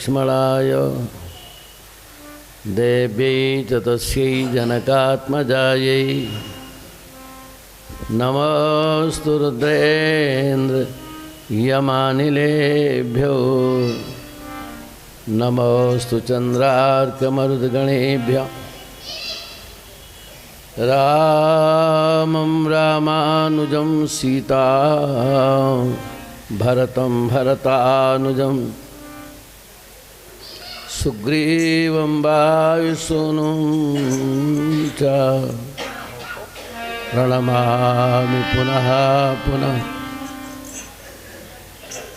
लक्ष्मणाय देव्यै च तस्यै जनकात्मजायै नमोऽस्तु रुद्रेन्द्र यमानिलेभ्यो नमोऽस्तु चन्द्रार्कमरुद्गणेभ्यः रामं रामानुजं सीता भरतं भरतानुजं सुग्रीवं वायुसूनुं च प्रणमामि पुनः पुनः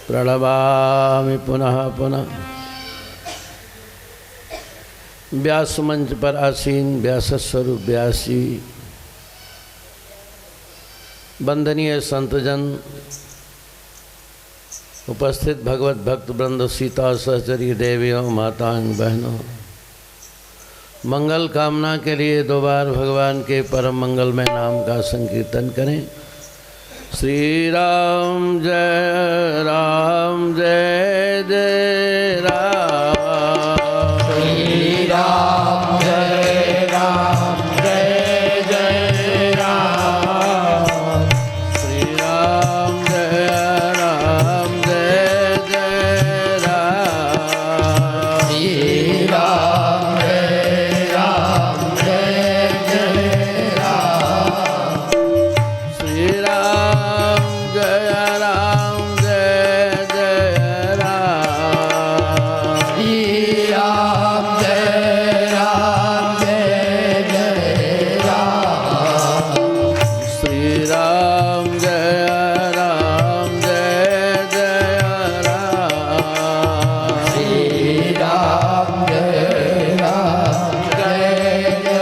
प्रणमामि पुनः पुनः। व्यास मंच पर आसीन व्यासस्वरूप व्यासी वंदनीय संतजन, उपस्थित भगवत भक्त वृंद, सीता सहचरी देवियों, माताएं, बहनों, मंगल कामना के लिए दो बार भगवान के परम मंगलमय नाम का संकीर्तन करें। श्री राम जय जय राम, श्री राम जय जय राम, श्री राम जय जय राम, श्री राम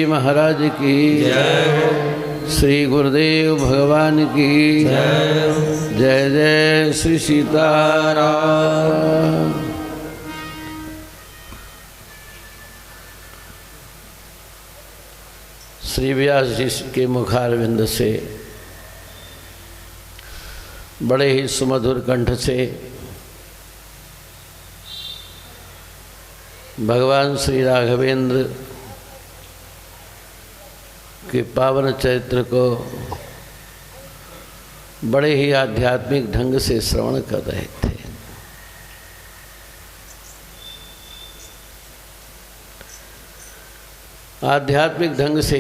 महाराज की जय, श्री गुरुदेव भगवान की जय, जय जय श्री सीताराम। श्री व्यास जी के मुखारविंद से बड़े ही सुमधुर कंठ से भगवान श्री राघवेंद्र के पावन चरित्र को बड़े ही आध्यात्मिक ढंग से श्रवण कर रहे थे। आध्यात्मिक ढंग से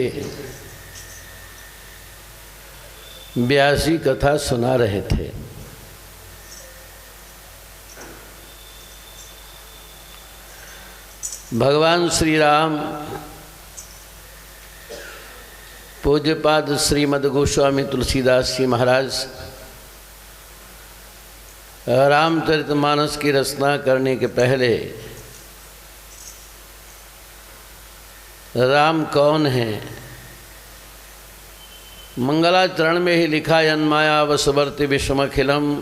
व्यासी कथा सुना रहे थे। भगवान श्री राम पूज्यपाद श्रीमद् गोस्वामी तुलसीदास जी महाराज रामचरितमानस की रचना करने के पहले राम कौन है मंगलाचरण में ही लिखा, यन्माया वसवर्ति विश्वमखिलम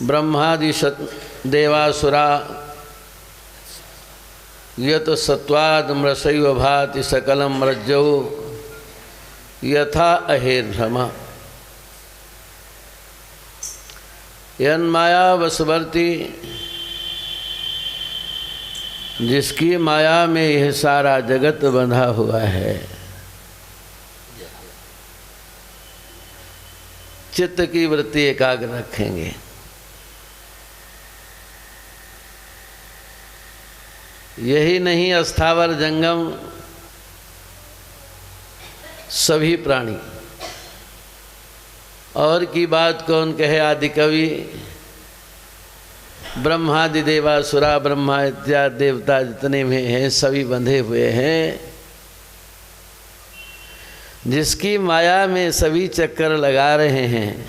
ब्रह्मादि देवासुरा यत सत्वाद मृषैव भाति सकलम रज्जौ यथा अहेर्भ्रमा। यन्माया वसवर्ति, जिसकी माया में यह सारा जगत बंधा हुआ है। चित्त की वृत्ति एकाग्र रखेंगे। यही नहीं, अस्थावर जंगम सभी प्राणी, और की बात कौन कहे। आदि कवि ब्रह्मादि देवासुरा, ब्रह्मा इत्यादि देवता जितने में हैं सभी बंधे हुए हैं। जिसकी माया में सभी चक्कर लगा रहे हैं,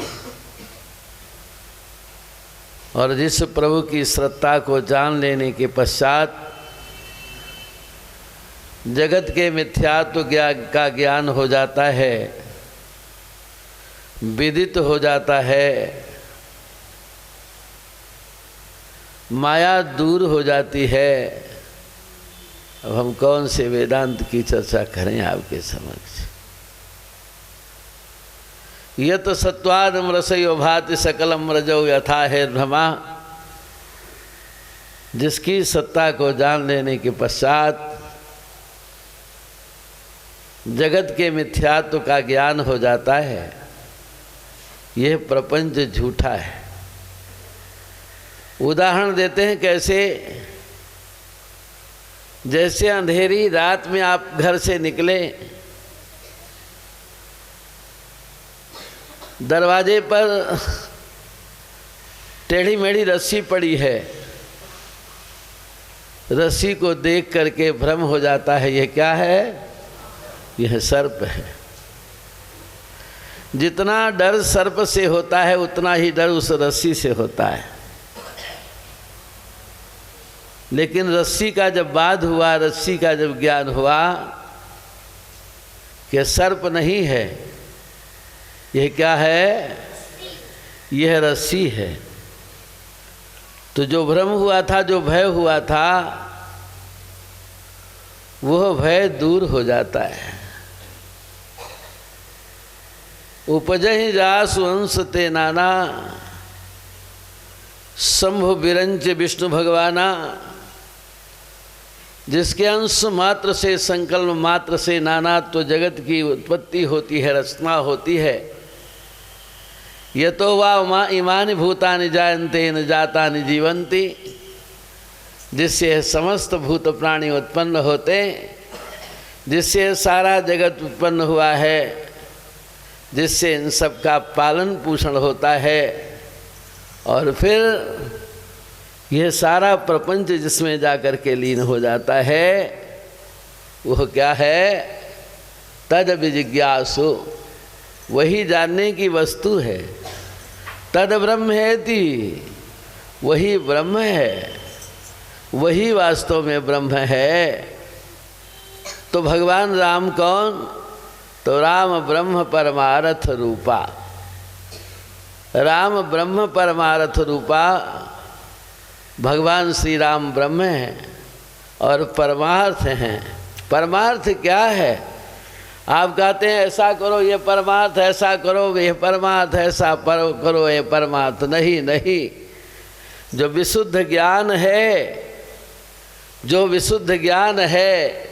और जिस प्रभु की सत्ता को जान लेने के पश्चात जगत के मिथ्यात्व का ज्ञान हो जाता है, विदित हो जाता है, माया दूर हो जाती है। अब हम कौन से वेदांत की चर्चा करें आपके समक्ष। यत सत्वादम रसयो भाति सकलम रजो यथा है भ्रमा। जिसकी सत्ता को जान लेने के पश्चात जगत के मिथ्यात्व का ज्ञान हो जाता है, यह प्रपंच झूठा है। उदाहरण देते हैं कैसे। जैसे अंधेरी रात में आप घर से निकले, दरवाजे पर टेढ़ी मेढ़ी रस्सी पड़ी है, रस्सी को देख करके भ्रम हो जाता है, यह क्या है? यह सर्प है। जितना डर सर्प से होता है उतना ही डर उस रस्सी से होता है। लेकिन रस्सी का जब बाध हुआ, रस्सी का जब ज्ञान हुआ कि सर्प नहीं है, यह क्या है? यह रस्सी है। तो जो भ्रम हुआ था, जो भय हुआ था, वह भय दूर हो जाता है। उपजहि जासु अंश ते नाना शंभु बिरंच विष्णु भगवाना। जिसके अंश मात्र से, संकल्प मात्र से नाना तो जगत की उत्पत्ति होती है, रचना होती है। यतो वा इमानि भूतानि जायन्ते न जातानि जीवन्ति। जिससे समस्त भूत प्राणी उत्पन्न होते, जिससे सारा जगत उत्पन्न हुआ है, जिससे इन सब का पालन पोषण होता है, और फिर यह सारा प्रपंच जिसमें जाकर के लीन हो जाता है, वह क्या है? तद विजिज्ञासु, वही जानने की वस्तु है। तद ब्रह्मेति, वही ब्रह्म है, वही वास्तव में ब्रह्म है। तो भगवान राम कौन? तो राम ब्रह्म परमार्थ रूपा। राम ब्रह्म परमार्थ रूपा। भगवान श्री राम ब्रह्म हैं और परमार्थ हैं। परमार्थ क्या है? आप कहते हैं ऐसा करो ये परमार्थ, ऐसा करो ये परमार्थ, ऐसा करो ये परमार्थ। नहीं नहीं, जो विशुद्ध ज्ञान है, जो विशुद्ध ज्ञान है,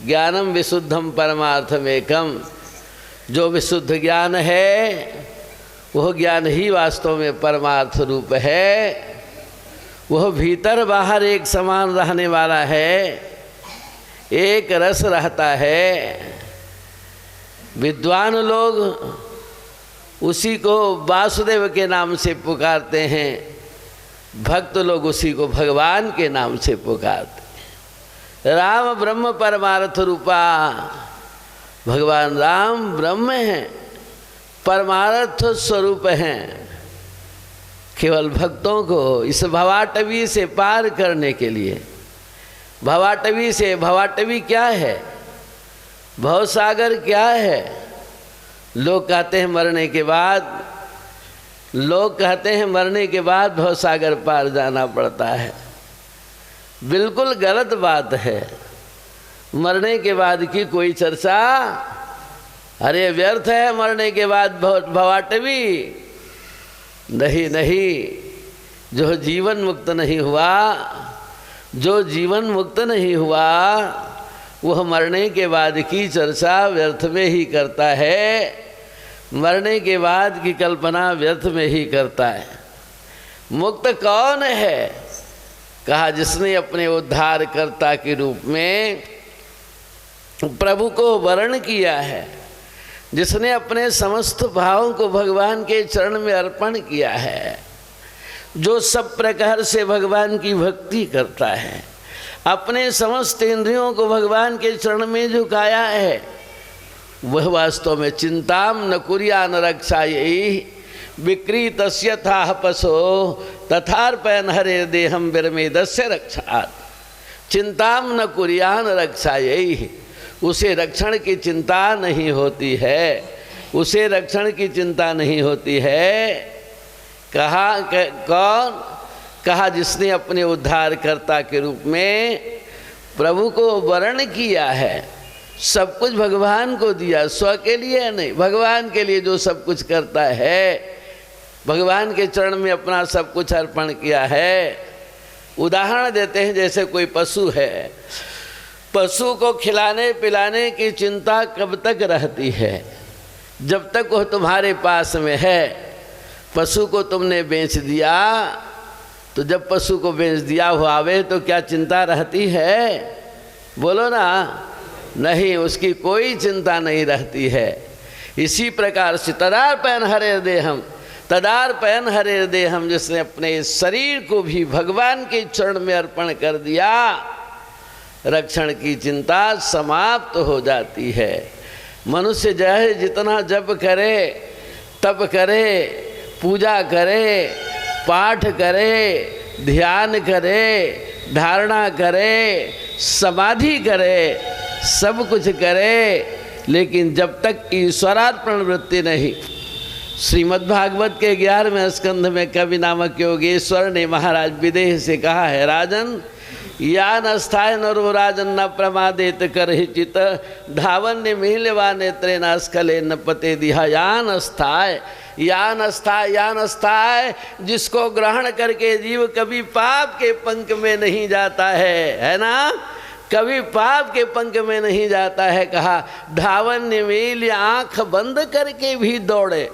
ज्ञानम विशुद्धम परमार्थमेकम। जो विशुद्ध ज्ञान है, वह ज्ञान ही वास्तव में परमार्थ रूप है। वह भीतर बाहर एक समान रहने वाला है, एक रस रहता है। विद्वान लोग उसी को वासुदेव के नाम से पुकारते हैं, भक्त लोग उसी को भगवान के नाम से पुकारते हैं। राम ब्रह्म परमार्थ रूपा। भगवान राम ब्रह्म हैं, परमार्थ स्वरूप हैं। केवल भक्तों को इस भवाटवी से पार करने के लिए, भवाटवी से, भवाटवी क्या है? भवसागर क्या है? लोग कहते हैं मरने के बाद, लोग कहते हैं मरने के बाद भवसागर पार जाना पड़ता है। बिल्कुल गलत बात है। मरने के बाद की कोई चर्चा, अरे व्यर्थ है मरने के बाद भवाटवी। नहीं नहीं, जो जीवन मुक्त नहीं हुआ, जो जीवन मुक्त नहीं हुआ, वह मरने के बाद की चर्चा व्यर्थ में ही करता है। मरने के बाद की कल्पना व्यर्थ में ही करता है। मुक्त कौन है? कहा जिसने अपने उद्धारकर्ता के रूप में प्रभु को वर्ण किया है, जिसने अपने समस्त भावों को भगवान के चरण में अर्पण किया है, जो सब प्रकार से भगवान की भक्ति करता है, अपने समस्त इंद्रियों को भगवान के चरण में झुकाया है, वह वास्तव में चिंताम न कुर्या न रक्षा, यही विक्रीतस्य था पशो तथार्पयन हरे देहम विरमेदस्य रक्षात् चिंताम न कुरियान रक्षायै। उसे रक्षण की चिंता नहीं होती है, उसे रक्षण की चिंता नहीं होती है। कहा कौन? कहा जिसने अपने उद्धारकर्ता के रूप में प्रभु को वर्ण किया है, सब कुछ भगवान को दिया, स्व के लिए नहीं, भगवान के लिए जो सब कुछ करता है, भगवान के चरण में अपना सब कुछ अर्पण किया है। उदाहरण देते हैं, जैसे कोई पशु है, पशु को खिलाने पिलाने की चिंता कब तक रहती है? जब तक वह तुम्हारे पास में है। पशु को तुमने बेच दिया तो जब पशु को बेच दिया हो आवे तो क्या चिंता रहती है? बोलो ना, नहीं, उसकी कोई चिंता नहीं रहती है। इसी प्रकार से तदार्पयन हरे देहम, तदार्पयन हरे देहम, जिसने अपने शरीर को भी भगवान के चरण में अर्पण कर दिया, रक्षण की चिंता समाप्त हो जाती है। मनुष्य चाहे जितना जप करे, तप करे, पूजा करे, पाठ करे, ध्यान करे, धारणा करे, समाधि करे, सब कुछ करे, लेकिन जब तक ईश्वरार्पण वृत्ति नहीं। श्रीमद्भागवत के 11वें स्कंध में कवि नामक योगेश्वर ने महाराज विदेह से कहा है, राजन या न स्थाय नरो राजन न प्रमादेत कर चित धावन्य मिलवा नेत्रे न स्खले न पते दिहा। यान स्थाय, यान स्थाय, यान स्थाय, जिसको ग्रहण करके जीव कभी पाप के पंख में नहीं जाता है ना, कभी पाप के पंख में नहीं जाता है। कहा धावन्य मिल, आंख बंद करके भी दौड़े।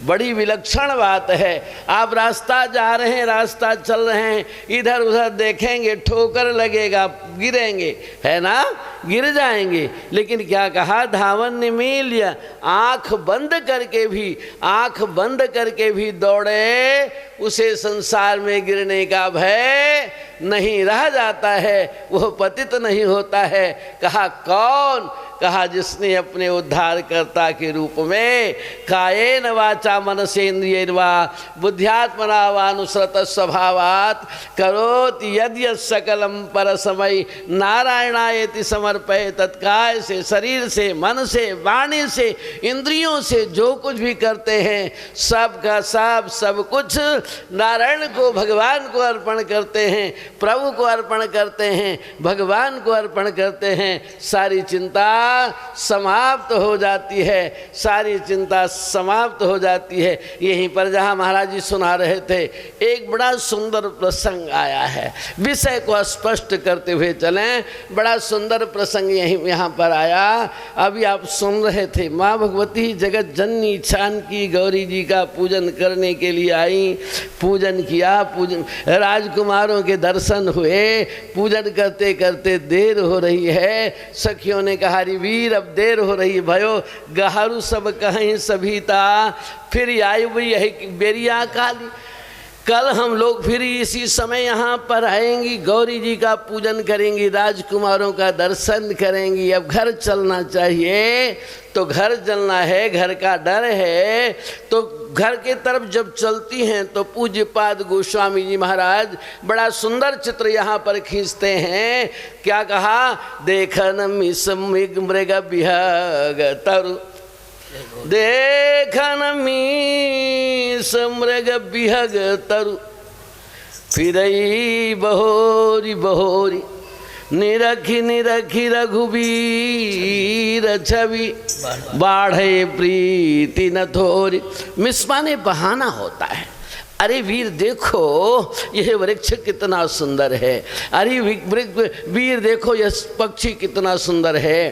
बड़ी विलक्षण बात है। आप रास्ता जा रहे हैं, रास्ता चल रहे हैं, इधर उधर देखेंगे, ठोकर लगेगा, गिरेंगे, है ना, गिर जाएंगे, लेकिन क्या कहा, धावन्य मिल्य, आँख बंद करके भी, आँख बंद करके भी दौड़े, उसे संसार में गिरने का भय नहीं रह जाता है, वह पतित नहीं होता है। कहा कौन? कहा जिसने अपने उद्धारकर्ता के रूप में कायेन वाचा मनसेन्द्रियैर् वा बुद्ध्यात्मना वानुसृत स्वभावात् करोति यद्यत् सकलम परस्मै नारायणायेति समर्पये। तत्काय से, शरीर से, मन से, वाणी से, इंद्रियों से जो कुछ भी करते हैं, सब का सब कुछ नारायण को, भगवान को अर्पण करते हैं, प्रभु को अर्पण करते हैं, भगवान को अर्पण करते हैं। सारी चिंता समाप्त हो जाती है, सारी चिंता समाप्त हो जाती है। यहीं पर जहाँ महाराज जी सुना रहे थे, एक बड़ा सुंदर प्रसंग आया है, विषय को स्पष्ट करते हुए चलें। बड़ा सुंदर प्रसंग यहाँ पर आया। अभी आप सुन रहे थे, माँ भगवती जगत जननी जानकी गौरी जी का पूजन करने के लिए आई। पूजन किया, पूजन, राजकुमारों के दर्शन हुए। पूजन करते करते देर हो रही है। सखियों ने कहा, वीर अब देर हो रही भयो, गहरू सब कहीं सभीता, फिर आई हुई यही बेरिया काली। कल हम लोग फिर इसी समय यहाँ पर आएंगी, गौरी जी का पूजन करेंगी, राजकुमारों का दर्शन करेंगी। अब घर चलना चाहिए, तो घर चलना है, घर का डर है। तो घर के तरफ जब चलती हैं तो पूज्यपाद गोस्वामी जी महाराज बड़ा सुंदर चित्र यहाँ पर खींचते हैं। क्या कहा, देखन मृग विहग तरु, देखन मृग विहग तरु, फिरई बहोरी बहोरी, निरखी निरखी रघुबीर छवि, बाढ़े प्रीति न थोरी। मिसमा ने बहाना होता है, अरे वीर देखो यह वृक्ष कितना सुंदर है, अरे वीर देखो यह पक्षी कितना सुंदर है।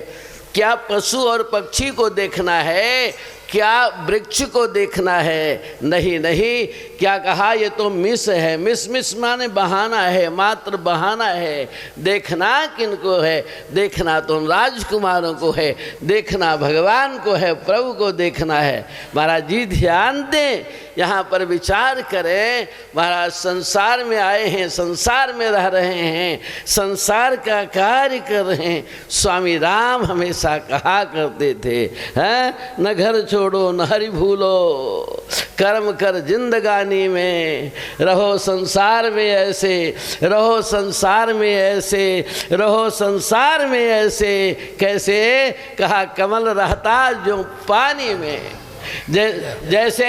क्या पशु और पक्षी को देखना है, क्या वृक्ष को देखना है? नहीं नहीं, क्या कहा, ये तो मिस है। मिस माने बहाना है, मात्र बहाना है। देखना किनको है? देखना तो राजकुमारों को है, देखना भगवान को है, प्रभु को देखना है। महाराज जी ध्यान दें, यहाँ पर विचार करें। महाराज संसार में आए हैं, संसार में रह रहे हैं, संसार का कार्य कर रहे हैं। स्वामी राम हमेशा कहा करते थे, हैं, न घर छोड़ो न हरि भूलो, कर्म कर जिंदगानी में, रहो संसार में ऐसे, रहो संसार में ऐसे, रहो संसार में ऐसे। कैसे? कहा कमल रहता जो पानी में, जैसे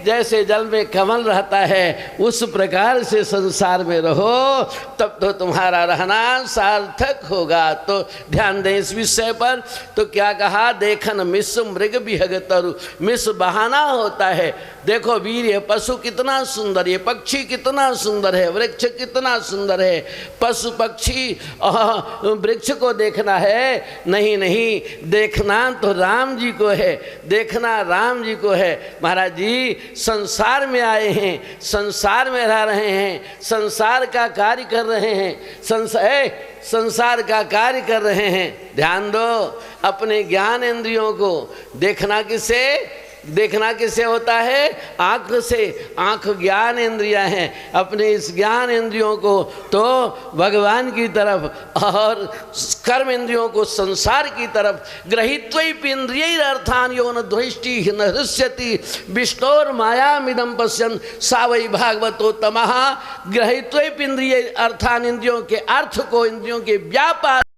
जैसे जल में कमल रहता है उस प्रकार से संसार में रहो, तब तो तुम्हारा रहना सार्थक होगा। तो ध्यान दें इस विषय पर। तो क्या कहा? देखन मिस मृग बिहग तरु, मिस बहाना होता है। देखो वीर, ये पशु कितना सुंदर, ये पक्षी कितना सुंदर है, वृक्ष कितना सुंदर है। पशु पक्षी वृक्ष को देखना है? नहीं नहीं, देखना तो राम जी को है, देखना राम जी को है। महाराज जी संसार में आए हैं, संसार में रह रहे हैं, संसार का कार्य कर रहे हैं, संसार का कार्य कर रहे हैं। ध्यान दो, अपने ज्ञान इंद्रियों को देखना किसे? देखना किसे होता है? आँख से। आँख ज्ञान इंद्रियां हैं। अपने इस ज्ञान इंद्रियों को तो भगवान की तरफ और कर्म इंद्रियों को संसार की तरफ, गृहीत्वैपेन्द्रियैरर्थान् यो न द्वेष्टि न हृष्यति विष्णोर मायामिदं पश्यन् सा वै भागवतोत्तमः। गृहीत्वैपेन्द्रिय अर्थान्, इंद्रियों के अर्थ को, इंद्रियों के व्यापार